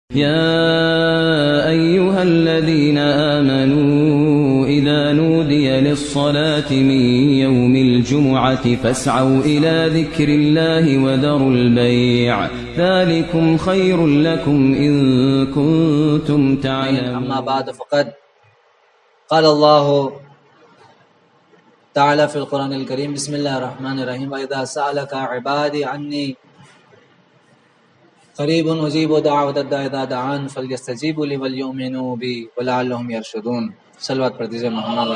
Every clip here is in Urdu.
يا أيها الذين آمنوا إذا نودي للصلاة من يوم الجمعة فاسعوا إلى ذكر الله وذروا البيع ذلكم خير لكم إن كنتم تعلمون. أما بعد فقد قال الله تعالى في القرآن الكريم بسم الله الرحمن الرحيم وإذا سألك عبادي عني قریب اجیب دعوت الداعی اذا دعان فلیستجیبوا لی وليؤمنوا بی ولعلهم یرشدون. صلوات پر دیجئے محمد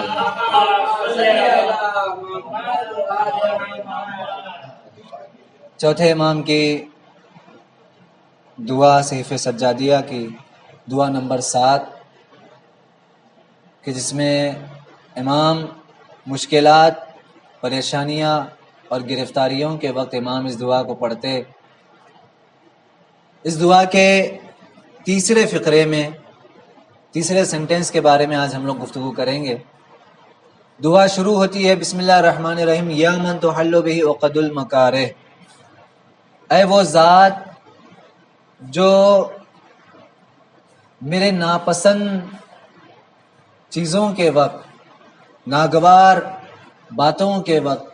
چوتھے امام کی دعا صحیفہ سجادیہ کی دعا نمبر 7 کہ جس میں امام مشکلات، پریشانیاں اور گرفتاریوں کے وقت امام اس دعا کو پڑھتے. اس دعا کے تیسرے فقرے میں تیسرے سینٹنس کے بارے میں آج ہم لوگ گفتگو کریں گے. دعا شروع ہوتی ہے بسم اللہ الرحمن الرحیم یا من تحل بہ عقد المکارہ، اے وہ ذات جو میرے ناپسند چیزوں کے وقت، ناگوار باتوں کے وقت،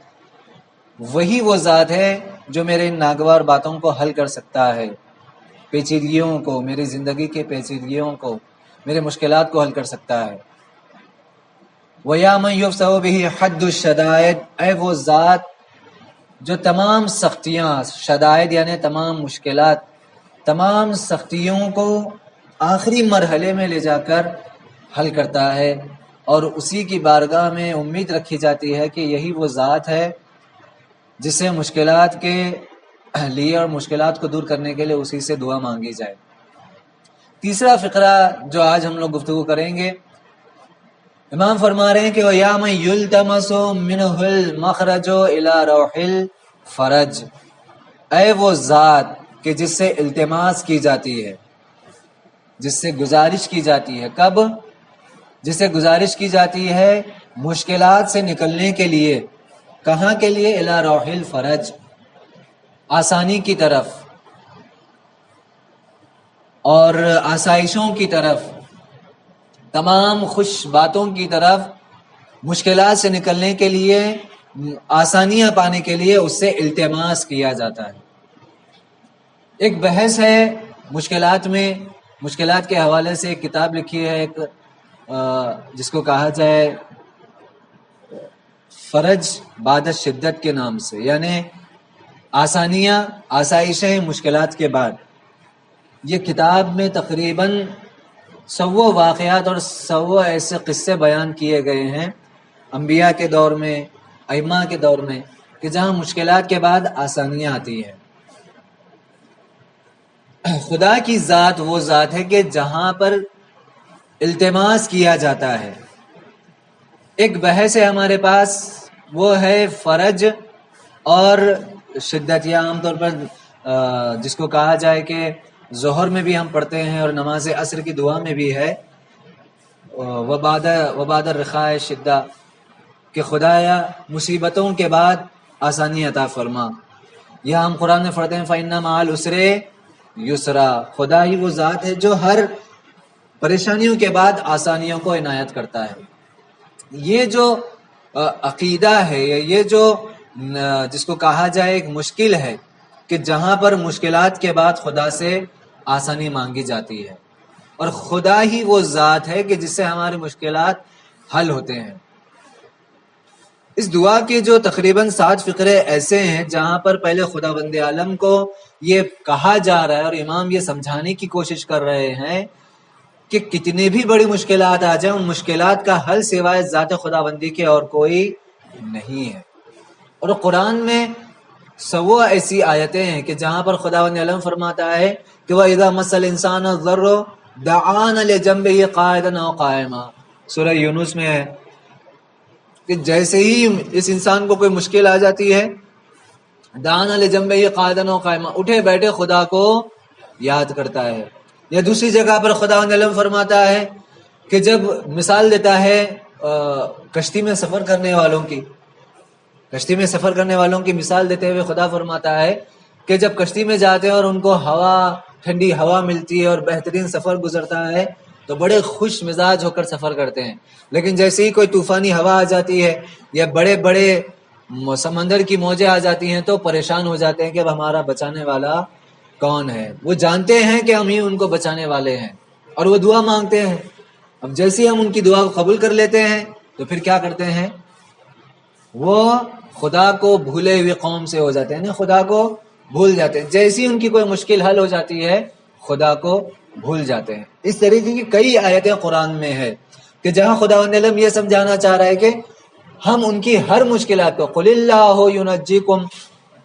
وہی وہ ذات ہے جو میرے ان ناگوار باتوں کو حل کر سکتا ہے، پیچیدگیوں کو، میری زندگی کے پیچیدگیوں کو، میرے مشکلات کو حل کر سکتا ہے. وَيَا مَنْ يُفْسَحُ بِهِ حَدُّ الشَّدَائِدِ، اے وہ ذات جو تمام سختیاں، شدائد یعنی تمام مشکلات، تمام سختیوں کو آخری مرحلے میں لے جا کر حل کرتا ہے، اور اسی کی بارگاہ میں امید رکھی جاتی ہے کہ یہی وہ ذات ہے جس سے مشکلات کے لیے اور مشکلات کو دور کرنے کے لیے اسی سے دعا مانگی جائے. تیسرا فقرہ جو آج ہم لوگ گفتگو کریں گے، امام فرما رہے ہیں کہ وَيَا مَن يُلْتَمَسُ مِنْهُ الْمَخْرَجُ إِلَى رَوْحِ الْفَرَجِ، اے وہ ذات کہ جس سے التماس کی جاتی ہے، جس سے گزارش کی جاتی ہے. کب؟ جس سے گزارش کی جاتی ہے مشکلات سے نکلنے کے لیے. کہاں کے لیے؟ إِلَى رَوْحِ الْفَرَجِ، آسانی کی طرف اور آسائشوں کی طرف، تمام خوش باتوں کی طرف، مشکلات سے نکلنے کے لیے، آسانیاں پانے کے لیے اس سے التماس کیا جاتا ہے. ایک بحث ہے مشکلات میں، مشکلات کے حوالے سے ایک کتاب لکھی ہے ایک جس کو کہا جائے فرج بعد شدت کے نام سے، یعنی آسانیاں، آسائشیں مشکلات کے بعد. یہ کتاب میں تقریباً 100 واقعات اور 100 ایسے قصے بیان کیے گئے ہیں انبیاء کے دور میں، ائمہ کے دور میں، کہ جہاں مشکلات کے بعد آسانیاں آتی ہیں. خدا کی ذات وہ ذات ہے کہ جہاں پر التماس کیا جاتا ہے. ایک بحث ہے ہمارے پاس، وہ ہے فرج اور شدت، یا عام طور پر جس کو کہا جائے کہ ظہر میں بھی ہم پڑھتے ہیں اور نماز عصر کی دعا میں بھی ہے وبعد الرخاء شدہ، کہ خدایا مصیبتوں کے بعد آسانی عطا فرما. یا ہم قرآن میں پڑھتے ہیں فَإِنَّ مَعَ الْعُسْرِ یسرا، خدا ہی وہ ذات ہے جو ہر پریشانیوں کے بعد آسانیوں کو عنایت کرتا ہے. یہ جو عقیدہ ہے، یہ جو جس کو کہا جائے ایک مشکل ہے کہ جہاں پر مشکلات کے بعد خدا سے آسانی مانگی جاتی ہے، اور خدا ہی وہ ذات ہے کہ جس سے ہمارے مشکلات حل ہوتے ہیں. اس دعا کے جو تقریباً 7 فقرے ایسے ہیں جہاں پر پہلے خدا بند عالم کو یہ کہا جا رہا ہے اور امام یہ سمجھانے کی کوشش کر رہے ہیں کہ کتنی بھی بڑی مشکلات آ جائیں، ان مشکلات کا حل سوائے ذات خدا بندی کے اور کوئی نہیں ہے. اور قرآن میں 100 ایسی آیتیں ہیں کہ جہاں پر خداوند عالم فرماتا ہے کہ وَإِذَا مَسَّ الْإِنسَانَ الضُّرُّ دَعَانَ لِجَنبِهِ قَاعِدًا أَوْ قَائِمًا. سورہ یونس میں ہے کہ جیسے ہی اس انسان کو کوئی مشکل آ جاتی ہے، دَعَانَ لِجَنبِهِ قَاعِدًا أَوْ قَائِمًا، اٹھے بیٹھے خدا کو یاد کرتا ہے. یا دوسری جگہ پر خداوند عالم فرماتا ہے کہ جب مثال دیتا ہے کشتی میں سفر کرنے والوں کی، کشتی میں سفر کرنے والوں کی مثال دیتے ہوئے خدا فرماتا ہے کہ جب کشتی میں جاتے ہیں اور ان کو ہوا ٹھنڈی ہوا ملتی ہے اور بہترین سفر گزرتا ہے تو بڑے خوش مزاج ہو کر سفر کرتے ہیں. لیکن جیسے ہی کوئی طوفانی ہوا آ جاتی ہے یا بڑے بڑے سمندر کی موجیں آ جاتی ہیں تو پریشان ہو جاتے ہیں کہ اب ہمارا بچانے والا کون ہے. وہ جانتے ہیں کہ ہم ہی ان کو بچانے والے ہیں اور وہ دعا مانگتے ہیں. اب جیسے ہی ہم ان کی دعا کو قبول کر لیتے ہیں تو پھر کیا کرتے ہیں؟ وہ خدا کو بھولے ہوئے قوم سے ہو جاتے ہیں نا، خدا کو بھول جاتے ہیں. جیسی ان کی کوئی مشکل حل ہو جاتی ہے خدا کو بھول جاتے ہیں. اس طریقے کی کئی آیتیں قرآن میں ہے کہ جہاں خداوند عالم یہ سمجھانا چاہ رہا ہے کہ ہم ان کی ہر مشکلات کو قل اللہ ینجیکم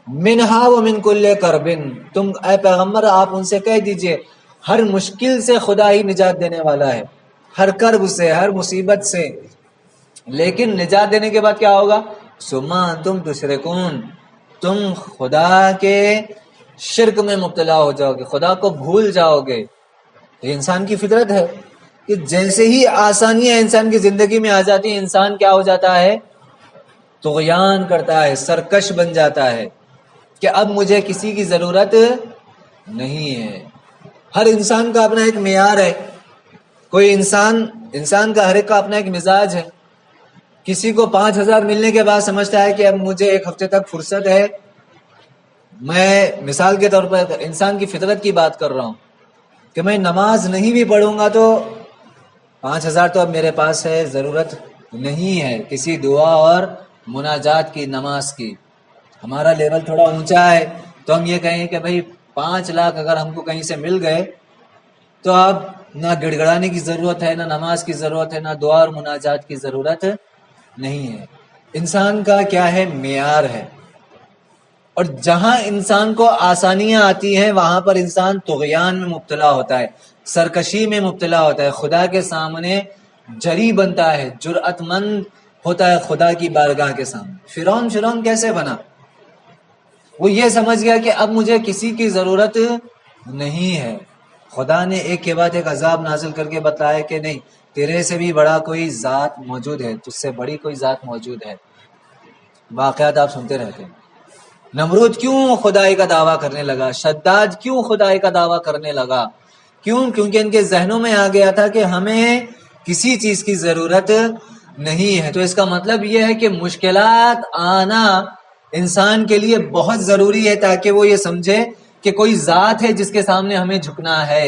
منہا ومن کل کرب، تم اے پیغمبر آپ ان سے کہہ دیجئے ہر مشکل سے خدا ہی نجات دینے والا ہے، ہر کرب سے، ہر مصیبت سے. لیکن نجات دینے کے بعد کیا ہوگا؟ ثم انتم تشرکون، تم خدا کے شرک میں مبتلا ہو جاؤ گے، خدا کو بھول جاؤ گے. یہ انسان کی فطرت ہے کہ جیسے ہی آسانیاں انسان کی زندگی میں آ جاتی ہیں انسان کیا ہو جاتا ہے؟ طغیان کرتا ہے، سرکش بن جاتا ہے کہ اب مجھے کسی کی ضرورت نہیں ہے. ہر انسان کا اپنا ایک معیار ہے. کوئی انسان کا ہر ایک کا اپنا ایک مزاج ہے. کسی کو 5,000 ملنے کے بعد سمجھتا ہے کہ اب مجھے ایک ہفتے تک فرصت ہے. میں مثال کے طور پر انسان کی فطرت کی بات کر رہا ہوں کہ میں نماز نہیں بھی پڑھوں گا تو 5,000 تو اب میرے پاس ہے، ضرورت نہیں ہے کسی دعا اور مناجات کی، نماز کی. ہمارا لیول تھوڑا اونچا ہے تو ہم یہ کہیں کہ بھائی 5 لاکھ اگر ہم کو کہیں سے مل گئے تو اب نہ گڑ گڑانے کی ضرورت ہے، نہ نماز کی ضرورت ہے، نہ دعا اور مناجات کی ضرورت نہیں ہے. انسان کا کیا ہے؟ معیار ہے. اور جہاں انسان کو آسانیاں آتی ہیں وہاں پر انسان طغیان میں مبتلا ہوتا ہے، سرکشی میں مبتلا ہوتا ہے، خدا کے سامنے جری بنتا ہے، جرأت مند ہوتا ہے خدا کی بارگاہ کے سامنے. فرعون کیسے بنا؟ وہ یہ سمجھ گیا کہ اب مجھے کسی کی ضرورت نہیں ہے. خدا نے ایک کے بعد ایک عذاب نازل کر کے بتایا کہ نہیں، تیرے سے بھی بڑا کوئی ذات موجود ہے، تجھ سے بڑی کوئی ذات موجود ہے. واقعات آپ سنتے رہتے ہیں. نمرود کیوں خدائی کا دعویٰ کرنے لگا؟ شداد کیوں خدائی کا دعویٰ کرنے لگا؟ کیونکہ ان کے ذہنوں میں آ گیا تھا کہ ہمیں کسی چیز کی ضرورت نہیں ہے. تو اس کا مطلب یہ ہے کہ مشکلات آنا انسان کے لیے بہت ضروری ہے تاکہ وہ یہ سمجھے کہ کوئی ذات ہے جس کے سامنے ہمیں جھکنا ہے،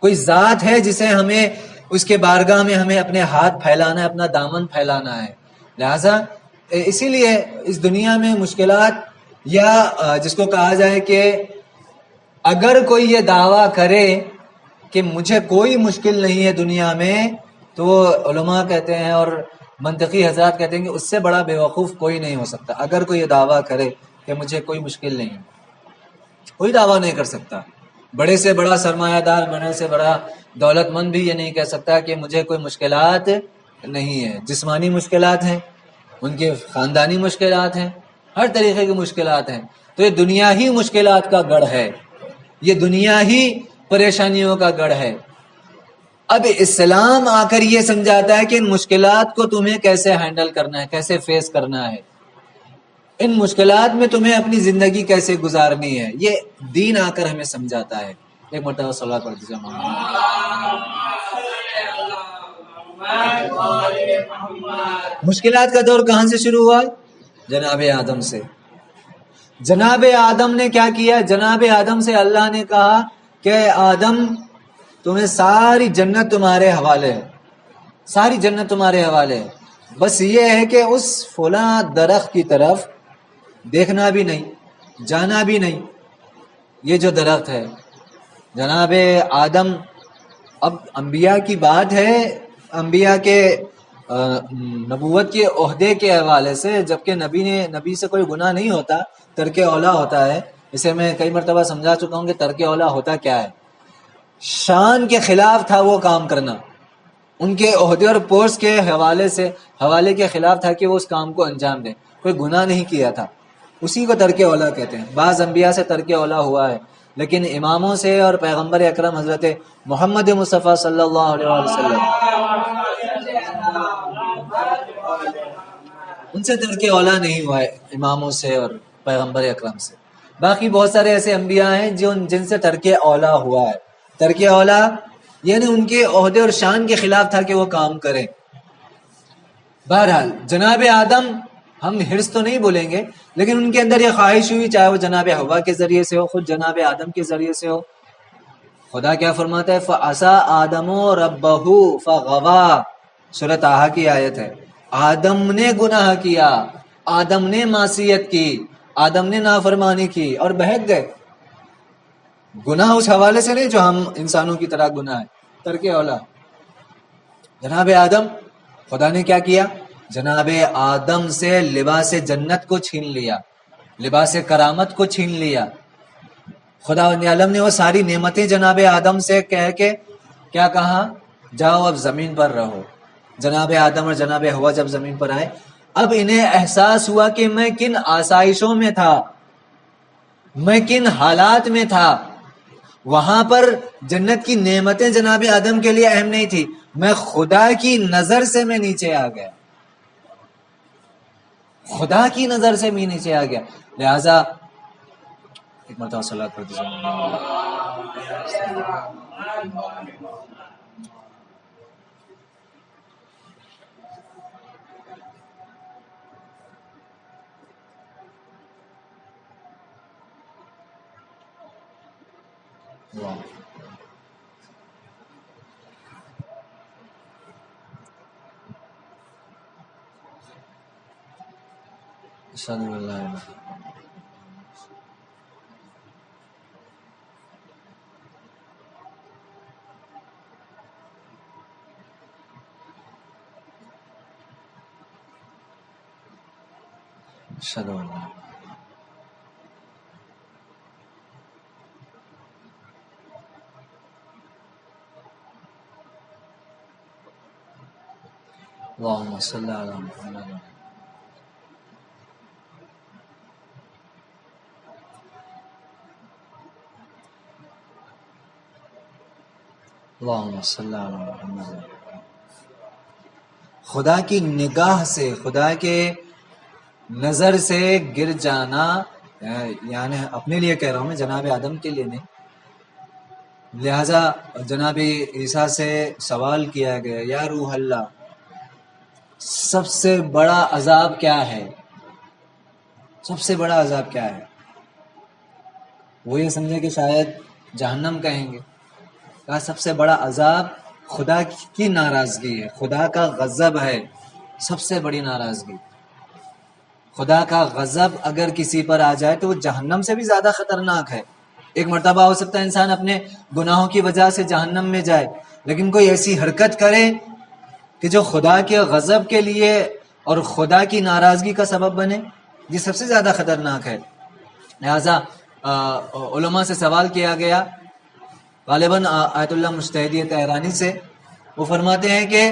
کوئی ذات ہے جسے ہمیں اس کے بارگاہ میں ہمیں اپنے ہاتھ پھیلانا ہے، اپنا دامن پھیلانا ہے. لہذا اسی لیے اس دنیا میں مشکلات، یا جس کو کہا جائے کہ اگر کوئی یہ دعویٰ کرے کہ مجھے کوئی مشکل نہیں ہے دنیا میں، تو علماء کہتے ہیں اور منطقی حضرات کہتے ہیں کہ اس سے بڑا بے وقوف کوئی نہیں ہو سکتا. اگر کوئی یہ دعویٰ کرے کہ مجھے کوئی مشکل نہیں، کوئی دعویٰ نہیں کر سکتا. بڑے سے بڑا سرمایہ دار، بڑے سے بڑا دولت مند بھی یہ نہیں کہہ سکتا کہ مجھے کوئی مشکلات نہیں ہے. جسمانی مشکلات ہیں، ان کے خاندانی مشکلات ہیں، ہر طریقے کی مشکلات ہیں. تو یہ دنیا ہی مشکلات کا گڑھ ہے، یہ دنیا ہی پریشانیوں کا گڑھ ہے. اب اسلام آ کر یہ سمجھاتا ہے کہ ان مشکلات کو تمہیں کیسے ہینڈل کرنا ہے، کیسے فیس کرنا ہے، ان مشکلات میں تمہیں اپنی زندگی کیسے گزارنی ہے. یہ دین آ کر ہمیں سمجھاتا ہے. ایک مرتبہ صلوات پڑھ دیجیے. مشکلات کا دور کہاں سے شروع ہوا؟ جناب آدم سے. جناب آدم نے کیا کیا؟ جناب آدم سے اللہ نے کہا کہ آدم تمہیں ساری جنت تمہارے حوالے ہے، ساری جنت تمہارے حوالے ہے، بس یہ ہے کہ اس فلاں درخت کی طرف دیکھنا بھی نہیں، جانا بھی نہیں. یہ جو درخت ہے جناب آدم، اب انبیاء کی بات ہے، انبیاء کے نبوت کے عہدے کے حوالے سے، جبکہ نبی سے کوئی گناہ نہیں ہوتا، ترک اولا ہوتا ہے. اسے میں کئی مرتبہ سمجھا چکا ہوں کہ ترک اولا ہوتا کیا ہے. شان کے خلاف تھا وہ کام کرنا، ان کے عہدے اور پوسٹ کے حوالے کے خلاف تھا کہ وہ اس کام کو انجام دیں. کوئی گناہ نہیں کیا تھا، اسی کو ترک اولا کہتے ہیں. بعض انبیاء سے ترک اولا ہوا ہے، لیکن اماموں سے اور پیغمبر اکرم حضرت محمد مصطفیٰ صلی اللہ علیہ وسلم، ان سے ترک اولا نہیں ہوا ہے، اماموں سے اور پیغمبر اکرم سے. باقی بہت سارے ایسے انبیاء ہیں جن سے ترک اولا ہوا ہے. ترک اولا یعنی ان کے عہدے اور شان کے خلاف تھا کہ وہ کام کریں. بہرحال جناب آدم ہم حرص تو نہیں بولیں گے، لیکن ان کے اندر یہ خواہش ہوئی، چاہے وہ جناب حوا کے ذریعے سے ہو، خود جناب آدم کے ذریعے سے ہو. خدا کیا فرماتا ہے؟ فَعَصَىٰ آدَمُ رَبَّهُ فَغَوَىٰ. سورہ طٰہٰ کی آیت ہے. آدم نے گناہ کیا، آدم نے معصیت کی، آدم نے نافرمانی کی اور بہک گئے. گناہ اس حوالے سے نہیں جو ہم انسانوں کی طرح گناہ ہے، ترک اولا. جناب آدم، خدا نے کیا کیا؟ جناب آدم سے لباس جنت کو چھین لیا، لباس کرامت کو چھین لیا. خدا عالم نے وہ ساری نعمتیں جناب آدم سے کہہ کے کیا کہا؟ جاؤ اب زمین پر رہو. جناب آدم اور جناب حوا جب زمین پر آئے، اب انہیں احساس ہوا کہ میں کن آسائشوں میں تھا، میں کن حالات میں تھا. وہاں پر جنت کی نعمتیں جناب آدم کے لیے اہم نہیں تھی، میں خدا کی نظر سے میں نیچے آ گیا، خدا کی نظر سے میں نیچے آ گیا. لہذا ایک مرتبہ صلوات پڑھ دیجیے. اشہد ان لا الہ الا اللہ. اشہد ان لا اللہم صلی علی محمد. اللہم صلی علی محمد. خدا کی نگاہ سے، خدا کے نظر سے گر جانا، یعنی اپنے لیے کہہ رہا ہوں میں، جناب آدم کے لیے نہیں. لہذا جناب عیسیٰ سے سوال کیا گیا، یا روح اللہ، سب سے بڑا عذاب کیا ہے؟ سب سے بڑا عذاب کیا ہے؟ وہ یہ سمجھے کہ شاید جہنم کہیں گے. کہا سب سے بڑا عذاب خدا کی ناراضگی ہے، خدا کا غضب ہے، سب سے بڑی ناراضگی. خدا کا غضب اگر کسی پر آ جائے تو وہ جہنم سے بھی زیادہ خطرناک ہے. ایک مرتبہ ہو سکتا ہے انسان اپنے گناہوں کی وجہ سے جہنم میں جائے، لیکن کوئی ایسی حرکت کرے کہ جو خدا کے غضب کے لیے اور خدا کی ناراضگی کا سبب بنے، یہ سب سے زیادہ خطرناک ہے. لہذا علماء سے سوال کیا گیا، غالباً آیت اللہ مجتہدی تہرانی سے. وہ فرماتے ہیں کہ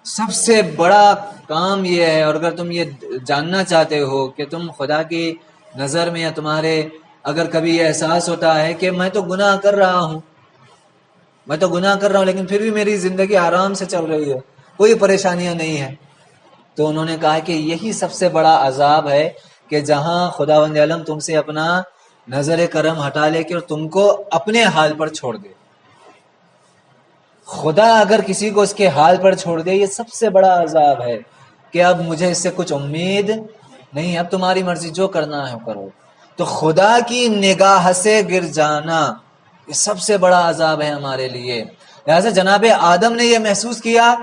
سب سے بڑا کام یہ ہے، اور اگر تم یہ جاننا چاہتے ہو کہ تم خدا کی نظر میں، یا تمہارے اگر کبھی یہ احساس ہوتا ہے کہ میں تو گناہ کر رہا ہوں، میں تو گناہ کر رہا ہوں لیکن پھر بھی میری زندگی آرام سے چل رہی ہے، کوئی پریشانیاں نہیں ہیں، تو انہوں نے کہا کہ یہی سب سے بڑا عذاب ہے کہ جہاں خداوند عالم تم سے اپنا نظر کرم ہٹا لے کے اور تم کو اپنے حال پر چھوڑ دے. خدا اگر کسی کو اس کے حال پر چھوڑ دے، یہ سب سے بڑا عذاب ہے کہ اب مجھے اس سے کچھ امید نہیں، اب تمہاری مرضی، جو کرنا ہے کرو. تو خدا کی نگاہ سے گر جانا یہ سب سے بڑا عذاب ہے ہمارے لیے. لہذا جناب آدم نے یہ محسوس کیا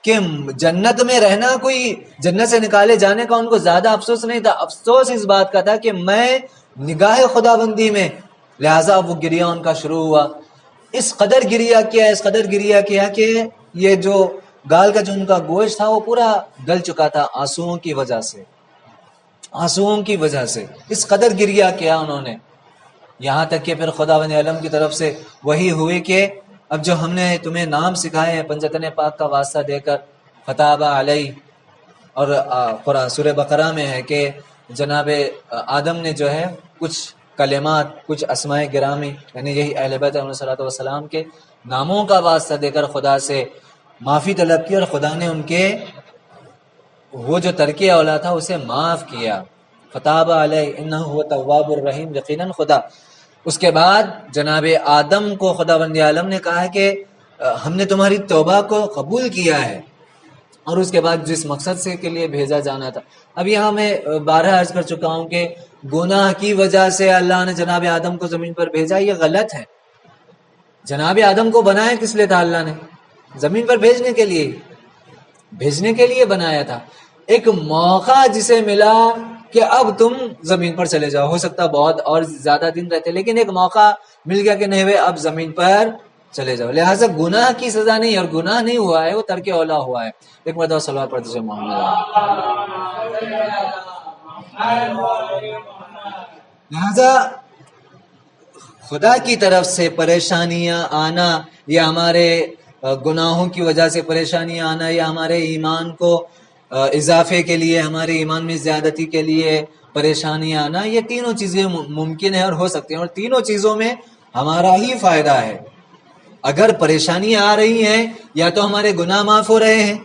کہ جنت میں رہنا، کوئی جنت سے نکالے جانے کا ان کو زیادہ افسوس نہیں تھا، افسوس اس بات کا تھا کہ میں نگاہ خدا بندی میں. لہذا وہ گریا ان کا شروع ہوا. اس قدر گریا کیا، اس قدر گریا کیا کہ یہ جو گال کا جو ان کا گوشت تھا وہ پورا گل چکا تھا آنسوؤں کی وجہ سے، آنسوؤں کی وجہ سے اس قدر گریا کیا انہوں نے. یہاں تک کہ پھر خداوند عالم کی طرف سے وہی ہوئی کہ اب جو ہم نے تمہیں نام سکھائے ہیں پنجتن پاک کا واسطہ دے کر، فتاب علیہ، اور قرآن سورہ بقرہ میں ہے کہ جناب آدم نے جو ہے کچھ کلمات، کچھ اسماء گرامی، یعنی یہی اہل بیت علیہ الصلوۃ والسلام کے ناموں کا واسطہ دے کر خدا سے معافی طلب کی، اور خدا نے ان کے وہ جو ترک اولا تھا اسے معاف کیا. فتاب علیہ انہ هو التواب الرحیم، یقیناً خدا. اس کے بعد جناب آدم کو خداوند عالم نے کہا ہے کہ ہم نے تمہاری توبہ کو قبول کیا ہے، اور اس کے بعد جس مقصد سے کے لیے بھیجا جانا تھا. اب یہاں میں بارہ عرض کر چکا ہوں کہ گناہ کی وجہ سے اللہ نے جناب آدم کو زمین پر بھیجا، یہ غلط ہے. جناب آدم کو بنایا کس لیے تھا؟ اللہ نے زمین پر بھیجنے کے لیے بنایا تھا. ایک موقع جسے ملا کہ اب تم زمین پر چلے جاؤ، ہو سکتا بہت اور زیادہ دن رہتے، لیکن ایک موقع مل گیا کہ نہیں اب زمین پر چلے جاؤ. لہٰذا گناہ کی سزا نہیں، اور گناہ نہیں ہوا ہے، وہ ترک اولا ہوا ہے. ایک مرتبہ صلوات پڑھتے سے محمد. لہذا خدا کی طرف سے پریشانیاں آنا، یا ہمارے گناہوں کی وجہ سے پریشانیاں آنا، یا ہمارے ایمان کو اضافے کے لیے، ہمارے ایمان میں زیادتی کے لیے پریشانیاں آنا، یہ تینوں چیزیں ممکن ہے اور ہو سکتی ہیں، اور تینوں چیزوں میں ہمارا ہی فائدہ ہے. اگر پریشانیاں آ رہی ہیں یا تو ہمارے گناہ معاف ہو رہے ہیں،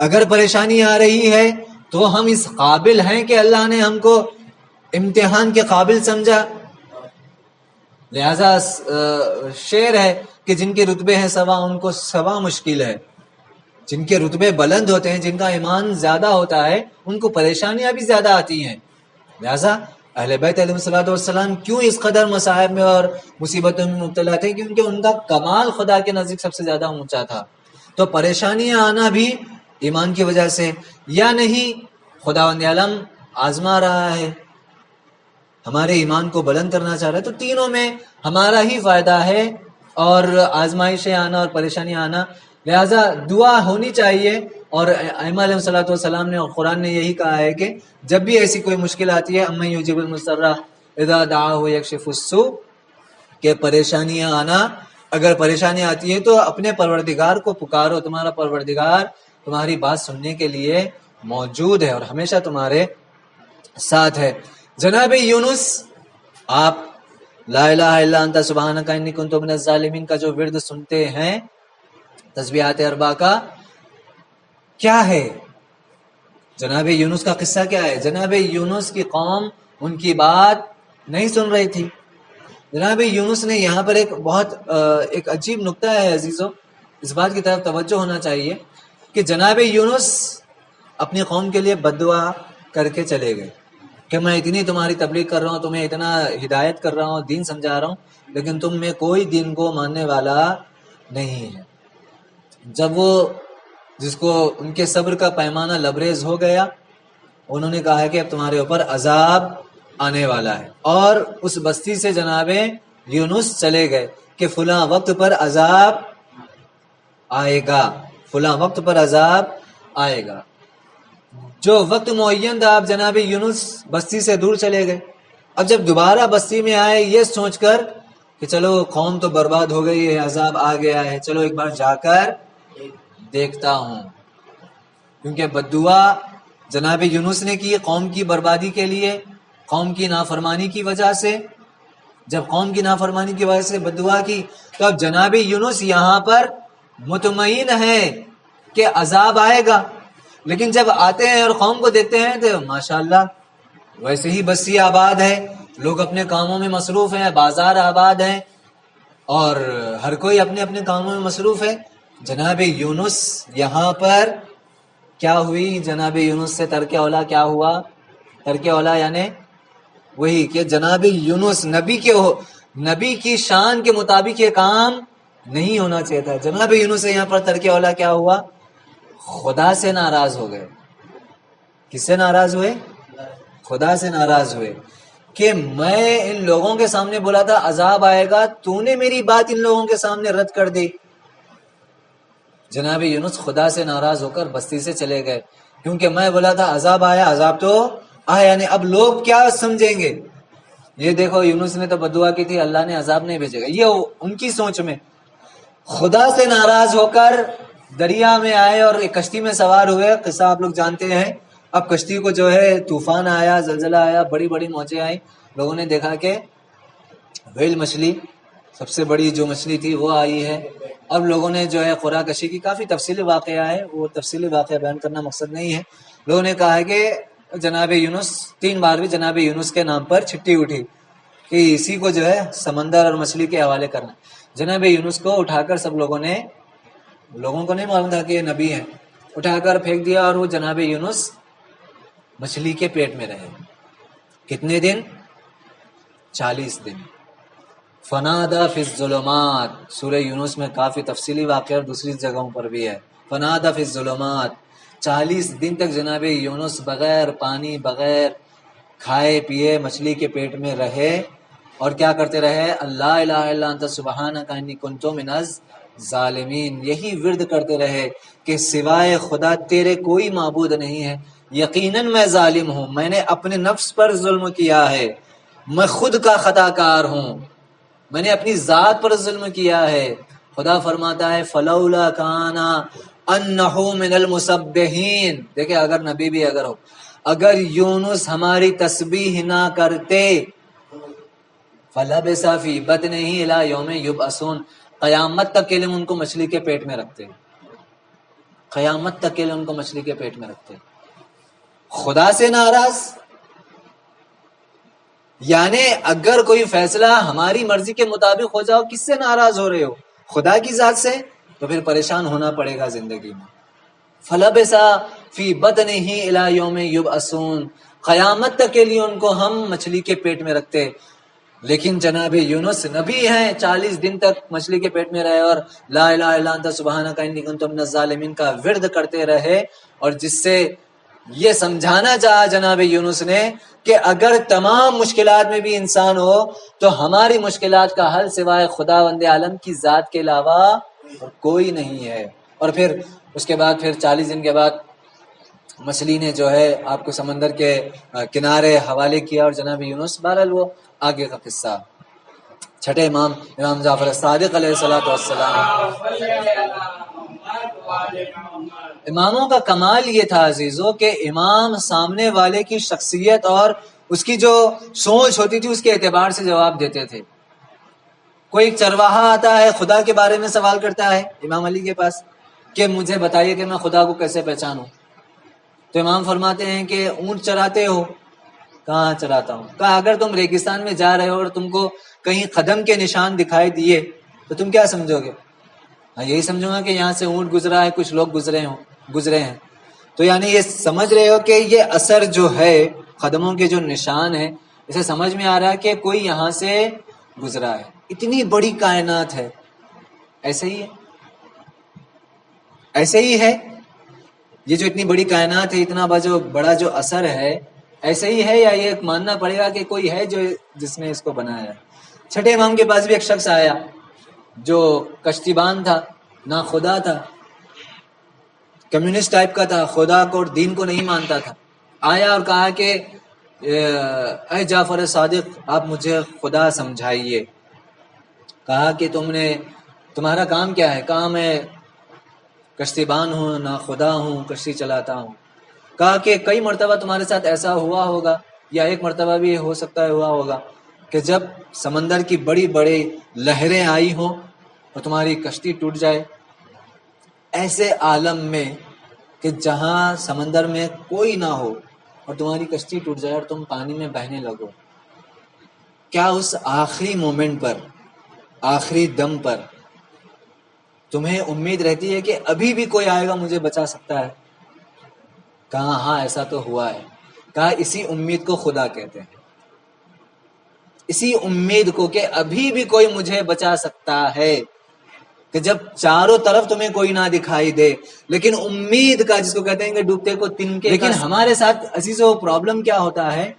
اگر پریشانی آ رہی ہے تو ہم اس قابل ہیں کہ اللہ نے ہم کو امتحان کے قابل سمجھا. لہذا شعر ہے کہ جن کے رتبے ہیں سوا ان کو سوا مشکل ہے. جن کے رتبے بلند ہوتے ہیں، جن کا ایمان زیادہ ہوتا ہے، ان کو پریشانیاں بھی زیادہ آتی ہیں. لہذا اہل بیت علیہ الصلوۃ والسلام کیوں اس قدر مصائب میں اور مصیبتوں میں مبتلا تھے؟ کیونکہ ان کا کمال خدا کے نزدیک سب سے زیادہ اونچا تھا. تو پریشانیاں آنا بھی ایمان کی وجہ سے، یا نہیں خداوند عالم آزما رہا ہے، ہمارے ایمان کو بلند کرنا چاہ رہا ہے. تو تینوں میں ہمارا ہی فائدہ ہے، اور آزمائشیں آنا اور پریشانیاں آنا. لہٰذا دعا ہونی چاہیے. اور ائمہ علیہ الصلوۃ والسلام نے اور قرآن نے یہی کہا ہے کہ جب بھی ایسی کوئی مشکل آتی ہے، امن یجیب المضطر اذا دعاہ یکشف السوء، کہ پریشانیاں آنا، اگر پریشانی آتی ہے تو اپنے پروردگار کو پکارو، تمہارا پروردگار تمہاری بات سننے کے لیے موجود ہے اور ہمیشہ تمہارے ساتھ ہے. جناب یونس، آپ لا الہ الا انت سبحانک انی کنت من الظالمین کا جو ورد سنتے ہیں، تسبیحات اربع کا، کیا ہے جناب یونس کا قصہ؟ کیا ہے؟ جناب یونس کی قوم ان کی بات نہیں سن رہی تھی. جناب یونس نے یہاں پر ایک عجیب نکتہ ہے عزیزو، اس بات کی طرف توجہ ہونا چاہیے کہ جناب یونس اپنی قوم کے لیے بد دعا کر کے چلے گئے کہ میں اتنی تمہاری تبلیغ کر رہا ہوں، تمہیں اتنا ہدایت کر رہا ہوں، دین سمجھا رہا ہوں، لیکن تم میں کوئی دین کو ماننے والا نہیں ہے. جب وہ جس کو ان کے صبر کا پیمانہ لبریز ہو گیا، انہوں نے کہا کہ اب تمہارے اوپر عذاب آنے والا ہے، اور اس بستی سے جناب یونس چلے گئے کہ فلاں وقت پر عذاب آئے گا، فلاں وقت پر عذاب آئے گا. جو وقت معین تھا، آپ جناب یونس بستی سے دور چلے گئے. اب جب دوبارہ بستی میں آئے یہ سوچ کر کہ چلو قوم تو برباد ہو گئی ہے، عذاب آ گیا ہے، چلو ایک بار جا کر دیکھتا ہوں. کیونکہ بد دعا جناب یونس نے کی قوم کی بربادی کے لیے، قوم کی نافرمانی کی وجہ سے. جب قوم کی نافرمانی کی وجہ سے بد دعا کی، تو اب جناب یونس یہاں پر مطمئن ہے کہ عذاب آئے گا، لیکن جب آتے ہیں اور قوم کو دیکھتے ہیں تو ماشاءاللہ ویسے ہی بستی آباد ہے، لوگ اپنے کاموں میں مصروف ہیں، بازار آباد ہیں، اور ہر کوئی اپنے اپنے کاموں میں مصروف ہے. جناب یونس یہاں پر کیا ہوئی؟ جناب یونس سے ترک اولا کیا ہوا؟ ترک اولا یعنی وہی کہ جناب یونس نبی کی شان کے مطابق یہ کام نہیں ہونا چاہیے تھا. جناب یونس سے یہاں پر ترک اولا کیا ہوا؟ خدا سے ناراض ہو گئے. کس سے ناراض ہوئے؟ خدا سے ناراض ہوئے کہ میں ان لوگوں کے سامنے بولا تھا عذاب آئے گا، تو نے میری بات ان لوگوں کے سامنے رد کر دی. جناب یونس خدا سے ناراض ہو کر بستی سے چلے گئے، کیونکہ میں بولا تھا عذاب آیا، عذاب تو آیا، یعنی اب لوگ کیا سمجھیں گے؟ یہ دیکھو یونس نے تو بد دعا کی تھی، اللہ نے عذاب نہیں بھیجے گا، یہ ان کی سوچ میں. خدا سے ناراض ہو کر دریا میں آئے اور ایک کشتی میں سوار ہوئے. قصہ آپ لوگ جانتے ہیں. اب کشتی کو جو ہے طوفان آیا، زلزلہ آیا، بڑی بڑی موجیں آئیں. لوگوں نے دیکھا کہ ویل مچھلی سب سے بڑی جو مچھلی تھی وہ آئی ہے. اب لوگوں نے جو ہے قرآن کشی کی، کافی تفصیلی واقعہ ہے، وہ تفصیلی واقعہ بیان کرنا مقصد نہیں ہے. لوگوں نے کہا ہے کہ جناب یونس 3 بار بھی جناب یونس کے نام پر چھٹی اٹھی کہ اسی کو جو ہے سمندر اور مچھلی کے حوالے کرنا. جناب یونس کو اٹھا کر سب لوگوں کو نہیں معلوم تھا کہ یہ نبی ہیں، اٹھا کر پھینک دیا اور وہ جناب یونس مچھلی کے پیٹ میں رہے. کتنے دن؟ 40 دن. فنادا فی الظلمات، سورہ یونس میں کافی تفصیلی واقعہ اور دوسری جگہوں پر بھی ہے. فنادا فی الظلمات، 40 دن تک جناب یونس بغیر پانی، بغیر کھائے پیے مچھلی کے پیٹ میں رہے اور کیا کرتے رہے؟ اللہ الہ الا انت سبحانک انی کنت من الظالمین. یہی ورد کرتے رہے کہ سوائے خدا تیرے کوئی معبود نہیں ہے، یقیناً میں ظالم ہوں، میں نے اپنے نفس پر ظلم کیا ہے، میں خود کا خطا کار ہوں، میں نے اپنی ذات پر ظلم کیا ہے. خدا فرماتا ہے فلولا کانا انہ من المسبحین. دیکھیں اگر نبی بھی اگر ہو، اگر یونس ہماری تسبیح نہ کرتے، فلبث فی بطنہ الی یوم یبعثون، قیامت تک کے لیے ان کو مچھلی کے پیٹ میں رکھتے، قیامت تک کے لیے ان کو مچھلی کے پیٹ میں رکھتے. خدا سے ناراض، یعنی اگر کوئی فیصلہ ہماری مرضی کے مطابق ہو جاؤ، کس سے ناراض ہو رہے ہو؟ خدا کی ذات سے، تو پھر پریشان ہونا پڑے گا زندگی میں. فلبث فی بطنہ الی یوم یبعثون، قیامت تک کے لیے ان کو ہم مچھلی کے پیٹ میں رکھتے. لیکن جناب یونس نبی ہیں، 40 دن تک مچھلی کے پیٹ میں رہے اور لا الہ الا انت سبحانک انی کنت من الظالمین کا ورد کرتے رہے، اور جس سے یہ سمجھانا چاہا جناب یونس نے کہ اگر تمام مشکلات میں بھی انسان ہو تو ہماری مشکلات کا حل سوائے خداوند عالم کی ذات کے علاوہ کوئی نہیں ہے. اور پھر اس کے بعد پھر 40 دن کے بعد مچھلی نے جو ہے آپ کو سمندر کے کنارے حوالے کیا اور جناب یونس، بہرحال وہ آگے کا قصہ. چھٹے امام جعفر صادق علیہ الصلوۃ والسلام، اماموں کا کمال یہ تھا عزیزو کہ امام سامنے والے کی شخصیت اور اس کی جو سوچ ہوتی تھی اس کے اعتبار سے جواب دیتے تھے. کوئی ایک چرواہا آتا ہے خدا کے بارے میں سوال کرتا ہے امام علی کے پاس کہ مجھے بتائیے کہ میں خدا کو کیسے پہچانوں. تو امام فرماتے ہیں کہ اونٹ چراتے ہو؟ کہاں چراتا ہوں. کہا اگر تم ریگستان میں جا رہے ہو اور تم کو کہیں قدم کے نشان دکھائی دیے تو تم کیا سمجھو گے؟ یہی سمجھوں گا کہ یہاں سے اونٹ گزرا ہے، کچھ لوگ گزرے ہیں. تو یعنی یہ سمجھ رہے ہو کہ یہ اثر جو ہے قدموں کے جو نشان ہے، اسے سمجھ میں آ رہا ہے کہ کوئی یہاں سے گزرا ہے. اتنی بڑی کائنات ہے، ایسے ہی ہے یہ جو اتنی بڑی کائنات ہے، اتنا بڑا جو اثر ہے، ایسے ہی ہے یا یہ ماننا پڑے گا کہ کوئی ہے جو جس نے اس کو بنایا ہے. چھٹے امام کے پاس بھی ایک شخص آیا جو کشتی بان تھا، نہ خدا تھا، کمیونسٹ ٹائپ کا تھا، خدا کو اور دین کو نہیں مانتا تھا. آیا اور کہا کہ اے جعفر صادق آپ مجھے خدا سمجھائیے. کہا کہ تمہارا کام کیا ہے؟ کہا میں کشتی بان ہوں، نہ خدا ہوں، کشتی چلاتا ہوں. کہا کہ کئی مرتبہ تمہارے ساتھ ایسا ہوا ہوگا یا ایک مرتبہ بھی ہو سکتا ہے ہوا ہوگا کہ جب سمندر کی بڑی بڑی لہریں آئی ہوں اور تمہاری کشتی ٹوٹ جائے. ایسے عالم میں کہ جہاں سمندر میں کوئی نہ ہو اور تمہاری کشتی ٹوٹ جائے اور تم پانی میں بہنے لگو، کیا اس آخری مومنٹ پر، آخری دم پر تمہیں امید رہتی ہے کہ ابھی بھی کوئی آئے گا مجھے بچا سکتا ہے؟ کہا ہاں ایسا تو ہوا ہے. کہا اسی امید کو خدا کہتے ہیں، اسی امید کو کہ ابھی بھی کوئی مجھے بچا سکتا ہے، کہ جب چاروں طرف تمہیں کوئی نہ دکھائی دے لیکن امید کا، جس کو کہتے ہیں کہ ڈوبتے کو تنکے. لیکن ہمارے ساتھ عزیزو پرابلم کیا ہوتا ہے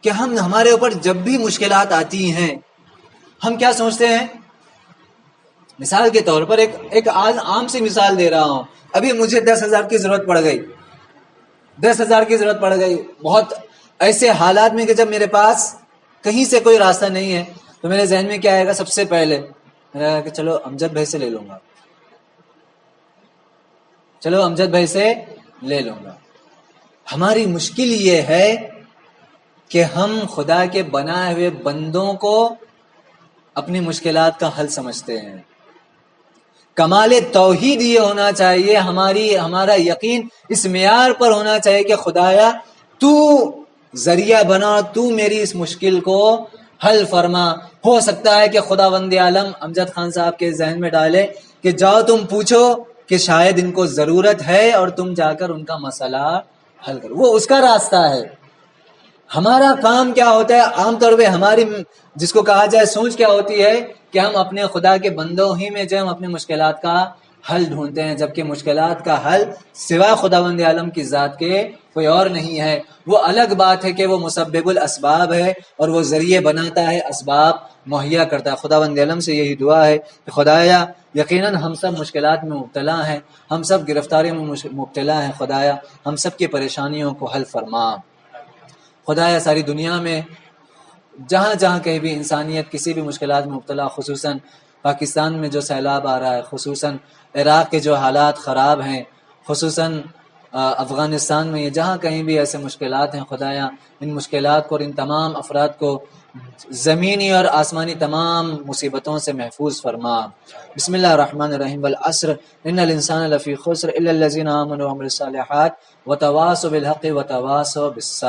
کہ ہمارے اوپر جب بھی مشکلات آتی ہیں ہم کیا سوچتے ہیں. مثال کے طور پر ایک عام سی مثال دے رہا ہوں. ابھی مجھے 10,000 کی ضرورت پڑ گئی، 10,000 کی ضرورت پڑ گئی بہت ایسے حالات میں کہ جب میرے پاس کہیں سے کوئی راستہ نہیں ہے تو میرے ذہن میں کیا آئے گا؟ سب سے پہلے میرا کہ چلو امجد بھائی سے لے لوں گا، چلو امجد بھائی سے لے لوں گا. ہماری مشکل یہ ہے کہ ہم خدا کے بنائے ہوئے بندوں کو اپنی مشکلات کا حل سمجھتے ہیں. کمال توحید یہ ہونا چاہیے، ہمارا یقین اس معیار پر ہونا چاہیے کہ خدایا تو ذریعہ بنا، تو میری اس مشکل کو حل فرما۔ ہو سکتا ہے کہ خداوند عالم امجد خان صاحب کے ذہن میں ڈالے کہ جاؤ تم پوچھو کہ شاید ان کو ضرورت ہے اور تم جا کر ان کا مسئلہ حل کرو، وہ اس کا راستہ ہے۔ ہمارا کام کیا ہوتا ہے عام طور پہ، ہماری جس کو کہا جائے سوچ کیا ہوتی ہے کہ ہم اپنے خدا کے بندوں ہی میں جو ہم اپنے مشکلات کا حل ڈھونڈتے ہیں، جبکہ مشکلات کا حل سوا خداوند عالم کی ذات کے کوئی اور نہیں ہے۔ وہ الگ بات ہے کہ وہ مسبب الاسباب ہے اور وہ ذریعے بناتا ہے، اسباب مہیا کرتا ہے۔ خداوند عالم سے یہی دعا ہے کہ خدایا یقیناً ہم سب مشکلات میں مبتلا ہیں، ہم سب گرفتاری میں مبتلا ہیں، خدایا ہم سب کی پریشانیوں کو حل فرما۔ خدایا ساری دنیا میں جہاں جہاں کہیں بھی انسانیت کسی بھی مشکلات میں مبتلا، خصوصاً پاکستان میں جو سیلاب آ رہا ہے، خصوصاً عراق کے جو حالات خراب ہیں، خصوصاً افغانستان میں، یہ جہاں کہیں بھی ایسے مشکلات ہیں، خدایا ان مشکلات کو اور ان تمام افراد کو زمینی اور آسمانی تمام مصیبتوں سے محفوظ فرما۔ بسم اللہ الرحمن الرحیم۔ والعصر ان الانسان لفی خسر الا الذین آمنوا وعملوا الصالحات وتواصوا بالحق وتواصوا بالصبر۔